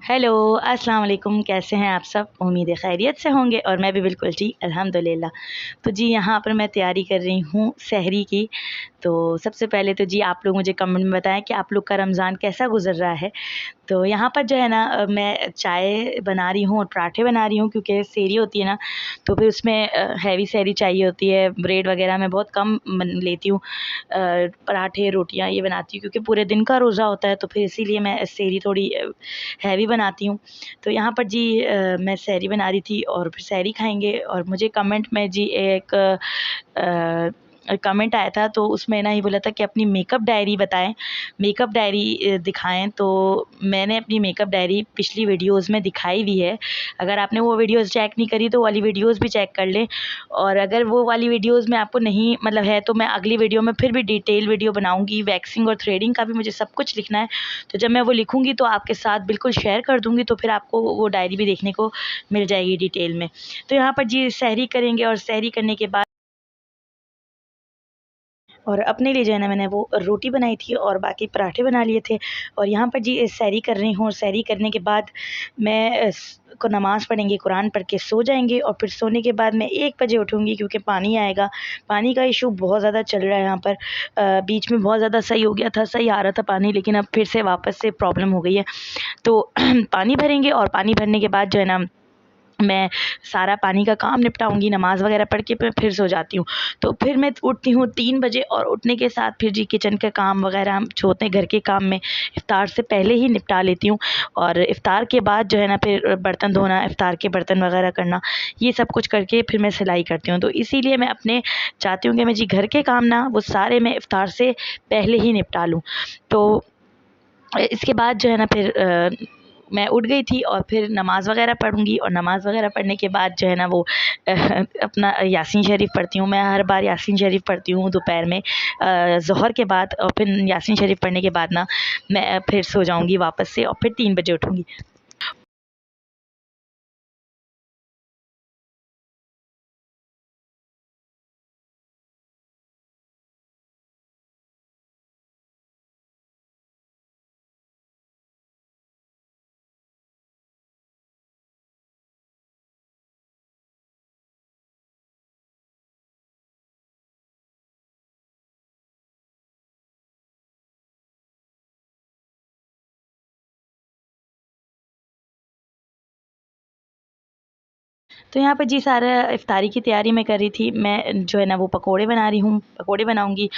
Hello, अस्सलाम वालेकुम। कैसे हैं आप सब? उम्मीद है खैरियत से होंगे और मैं भी बिल्कुल ठीक अल्हम्दुलिल्लाह। तो जी यहाँ पर मैं तैयारी कर रही हूँ सहरी की। तो सबसे पहले तो जी आप लोग मुझे कमेंट में बताएं कि आप लोग का रमज़ान कैसा गुज़र रहा है। तो यहाँ पर जो है ना मैं चाय बना रही हूँ और पराठे बना रही हूँ क्योंकि सहरी होती है ना, तो फिर उसमें हैवी सहरी चाहिए होती है। ब्रेड वगैरह मैं बहुत कम लेती हूँ। पराठे रोटियाँ ये बनाती हूँ क्योंकि पूरे दिन का रोज़ा होता है, तो फिर इसीलिए मैं सहरी थोड़ी हैवी बनाती हूँ। तो यहाँ पर जी मैं सहरी बना रही थी और फिर सहरी खाएंगे। और मुझे कमेंट में जी एक कमेंट आया था, तो उसमें ना ये बोला था कि अपनी मेकअप डायरी बताएं, मेकअप डायरी दिखाएं। तो मैंने अपनी मेकअप डायरी पिछली वीडियोस में दिखाई भी है। अगर आपने वो वीडियोस चेक नहीं करी तो वाली वीडियोस भी चेक कर लें। और अगर वो वाली वीडियोस में आपको नहीं मतलब है, तो मैं अगली वीडियो में फिर भी डिटेल वीडियो बनाऊंगी। वैक्सिंग और थ्रेडिंग का भी मुझे सब कुछ लिखना है, तो जब मैं वो लिखूंगी तो आपके साथ बिल्कुल शेयर कर दूंगी, तो फिर आपको वो डायरी भी देखने को मिल जाएगी डिटेल में। तो यहाँ पर जी सहरी करेंगे और सहरी करने के बाद और अपने लिए जो है ना मैंने वो रोटी बनाई थी और बाकी पराठे बना लिए थे। और यहाँ पर जी सहरी कर रही हूँ और सहरी करने के बाद मैं को नमाज़ पढ़ेंगे, कुरान पढ़ के सो जाएंगे। और फिर सोने के बाद मैं 1 बजे उठूँगी क्योंकि पानी आएगा। पानी का इशू बहुत ज़्यादा चल रहा है यहाँ पर। बीच में बहुत ज़्यादा सही हो गया था, सही आ रहा था पानी, लेकिन अब फिर से वापस से प्रॉब्लम हो गई है। तो पानी भरेंगे और पानी भरने के बाद जो है ना मैं सारा पानी का काम निपटाऊंगी, नमाज़ वगैरह पढ़ के फिर सो जाती हूँ। तो फिर मैं उठती हूँ 3 बजे और उठने के साथ फिर जी किचन के काम वगैरह हम जो होते हैं घर के काम में इफ़्तार से पहले ही निपटा लेती हूँ। और इफ़्तार के बाद जो है ना फिर बर्तन धोना, इफ़्तार के बर्तन वगैरह करना, ये सब कुछ करके फिर मैं सिलाई करती हूँ। तो इसीलिए मैं अपने चाहती हूँ कि मैं जी घर के काम ना वो सारे मैं इफ़्तार से पहले ही निपटा लूँ। तो इसके बाद जो है ना फिर मैं उठ गई थी और फिर नमाज़ वगैरह पढ़ूँगी। और नमाज़ वगैरह पढ़ने के बाद जो है ना वो अपना यासीन शरीफ पढ़ती हूँ। मैं हर बार यासीन शरीफ पढ़ती हूँ दोपहर में ज़ोहर के बाद। और फिर यासीन शरीफ पढ़ने के बाद ना मैं फिर सो जाऊँगी वापस से और फिर 3 बजे उठूँगी। तो यहाँ पर जी सारा इफ्तारी की तैयारी मैं कर रही थी। मैं जो है ना वो पकोड़े बना रही हूँ, पकोड़े बनाऊँगी।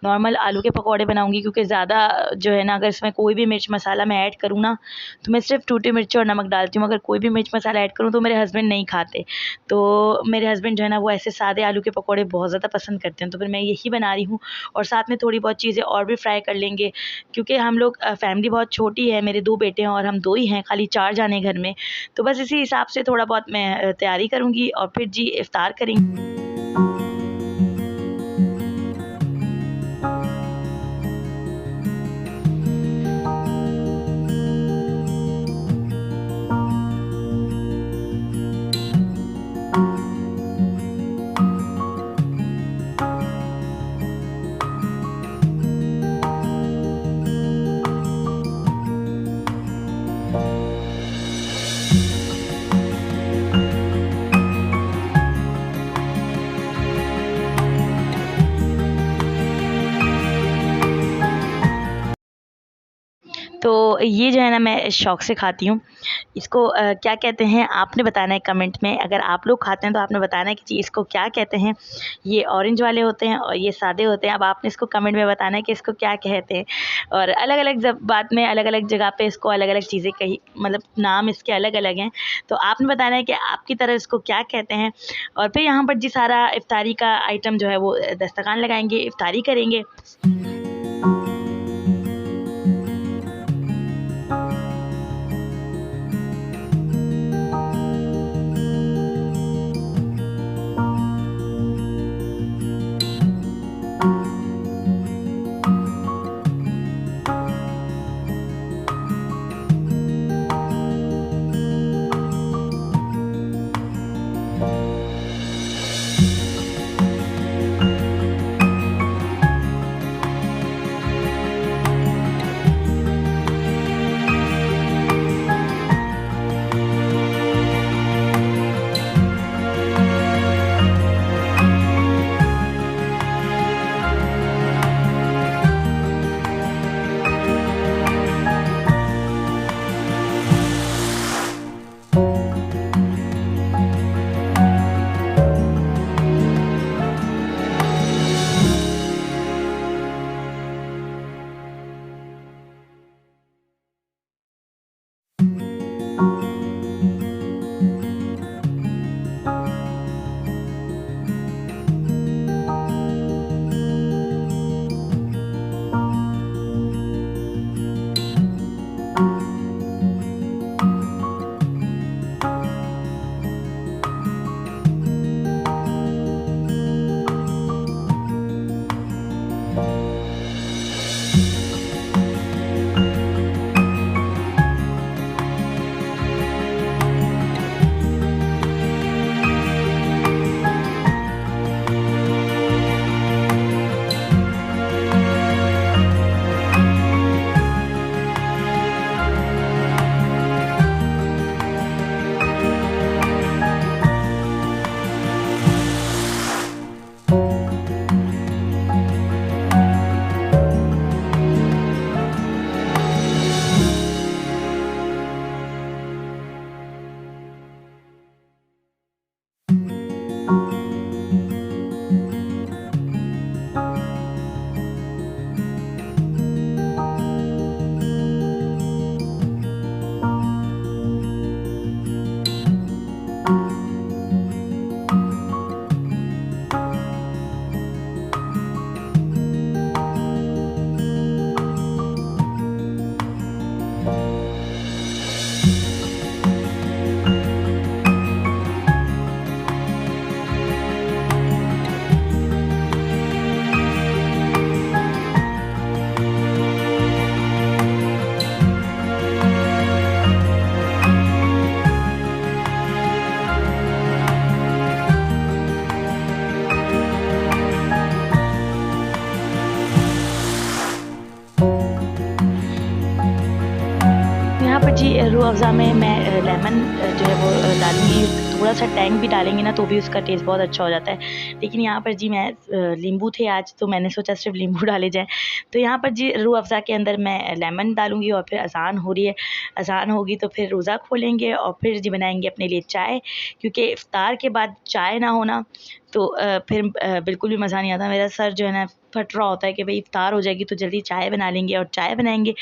नॉर्मल आलू के पकोड़े बनाऊँगी क्योंकि ज़्यादा जो है ना अगर इसमें कोई भी मिर्च मसाला मैं ऐड करूँ ना, तो मैं सिर्फ़ टूटी मिर्च और नमक डालती हूँ। अगर कोई भी मिर्च मसाला ऐड करूँ तो मेरे हस्बैंड नहीं खाते। तो मेरे हस्बैंड जो है ना वो ऐसे सादे आलू के पकोड़े बहुत ज़्यादा पसंद करते हैं, तो फिर मैं यही बना रही हूँ। और साथ में थोड़ी बहुत चीज़ें और भी फ्राई कर लेंगे क्योंकि हम लोग फैमिली बहुत छोटी है, मेरे 2 बेटे हैं और हम 2 ही हैं, खाली 4 जाने घर में। तो बस इसी हिसाब से थोड़ा बहुत मैं तैयारी करूँगी और फिर जी इफ्तार करेंगे। तो ये जो है ना मैं शौक़ से खाती हूँ। इसको क्या कहते हैं आपने बताना है कमेंट में। अगर आप लोग खाते हैं तो आपने बताना है कि जी इसको क्या कहते हैं। ये ऑरेंज वाले होते हैं और ये सादे होते हैं। अब आपने इसको कमेंट में बताना है कि इसको क्या कहते हैं। और अलग-अलग जब बात में अलग-अलग जगह पे इसको अलग-अलग चीज़ें कही, मतलब नाम इसके अलग-अलग हैं। तो आपने बताना है कि आपकी तरह इसको क्या कहते हैं। और फिर यहाँ पर जी सारा इफ्तारी का आइटम जो है वो दस्तरखान लगाएँगे, इफ्तारी करेंगे। अफ़ज़ा में मैं लेमन जो है वो डालूँगी, थोड़ा सा टैंग भी डालेंगे ना तो भी उसका टेस्ट बहुत अच्छा हो जाता है। लेकिन यहाँ पर जी मैं नींबू थे आज, तो मैंने सोचा सिर्फ नींबू डाले जाएँ। तो यहाँ पर जी रूह अफ़ज़ा के अंदर मैं लेमन डालूँगी और फिर अज़ान हो रही है, अज़ान होगी तो फिर रोज़ा खोलेंगे और फिर जी बनाएंगे अपने लिए चाय, क्योंकि इफ़्तार के बाद चाय ना होना तो फिर बिल्कुल भी मज़ा नहीं आता। मेरा सर जो है ना फट रहा होता है कि भाई इफ़्तार हो जाएगी तो जल्दी चाय बना लेंगे, और चाय बनाएंगे।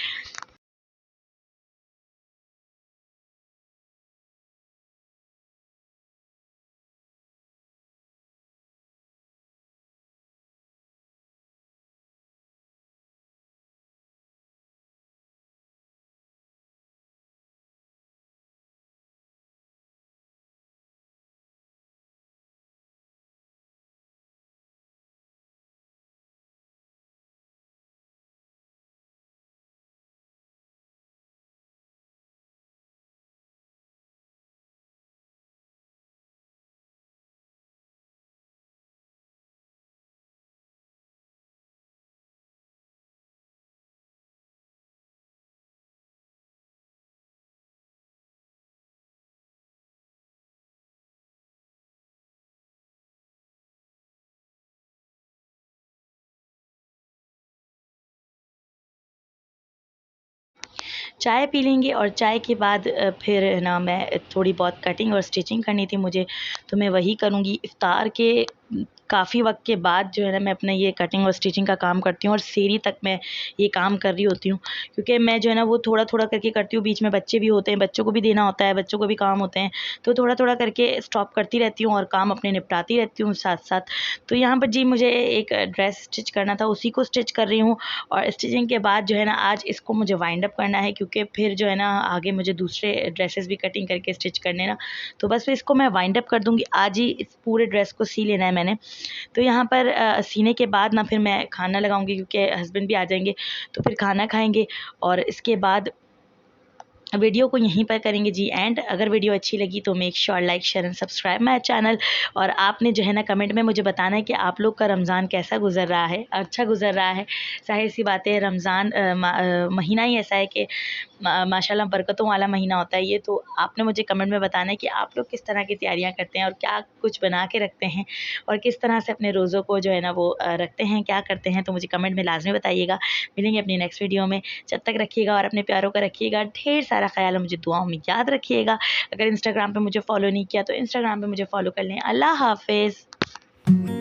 चाय पी लेंगे और चाय के बाद फिर ना मैं थोड़ी बहुत कटिंग और स्टिचिंग करनी थी मुझे, तो मैं वही करूँगी। इफ़्तार के काफ़ी वक़्त के बाद जो है ना मैं अपना ये कटिंग और स्टिचिंग का काम करती हूँ, और सेहरी तक मैं ये काम कर रही होती हूँ, क्योंकि मैं जो है ना वो थोड़ा-थोड़ा करके करती हूँ। बीच में बच्चे भी होते हैं, बच्चों को भी देना होता है, बच्चों को भी काम होते हैं, तो थोड़ा-थोड़ा करके स्टॉप करती रहती हूँ और काम अपने निपटाती रहती हूँ साथ-साथ। तो यहाँ पर जी मुझे एक ड्रेस स्टिच करना था, उसी को स्टिच कर रही हूँ, और स्टिचिंग के बाद जो है ना आज इसको मुझे वाइंड अप करना है, क्योंकि फिर जो है ना आगे मुझे दूसरे ड्रेसेस भी कटिंग करके स्टिच करने ना, तो बस फिर इसको मैं वाइंड अप कर दूँगी। आज ही इस पूरे ड्रेस को सी लेना है मैंने। तो यहाँ पर सीने के बाद ना फिर मैं खाना लगाऊँगी, क्योंकि हस्बैंड भी आ जाएँगे, तो फिर खाना खाएँगे और इसके बाद वीडियो को यहीं पर करेंगे जी एंड। अगर वीडियो अच्छी लगी तो make sure like share and subscribe my channel. और आपने जो है ना कमेंट में मुझे बताना है कि आप लोग का रमज़ान कैसा गुज़र रहा है, अच्छा गुज़र रहा है। ज़ाहिर सी बात है, रमज़ान महीना ही ऐसा है कि माशाल्लाह बरकतों वाला महीना होता है ये। तो आपने मुझे कमेंट में बताना है कि आप लोग किस तरह की तैयारियां करते हैं और क्या कुछ बना के रखते हैं, और किस तरह से अपने रोज़ों को जो है ना वो रखते हैं, क्या करते हैं, तो मुझे कमेंट में लाजमी बताइएगा। मिलेंगे अपनी नेक्स्ट वीडियो में, जब तक रखिएगा और अपने प्यारों का रखिएगा ढेर सारा ख्याल, है मुझे दुआओं में याद रखिएगा। अगर इंस्टाग्राम पे मुझे फॉलो नहीं किया तो इंस्टाग्राम पे मुझे फॉलो कर लें। अल्लाह हाफिज़।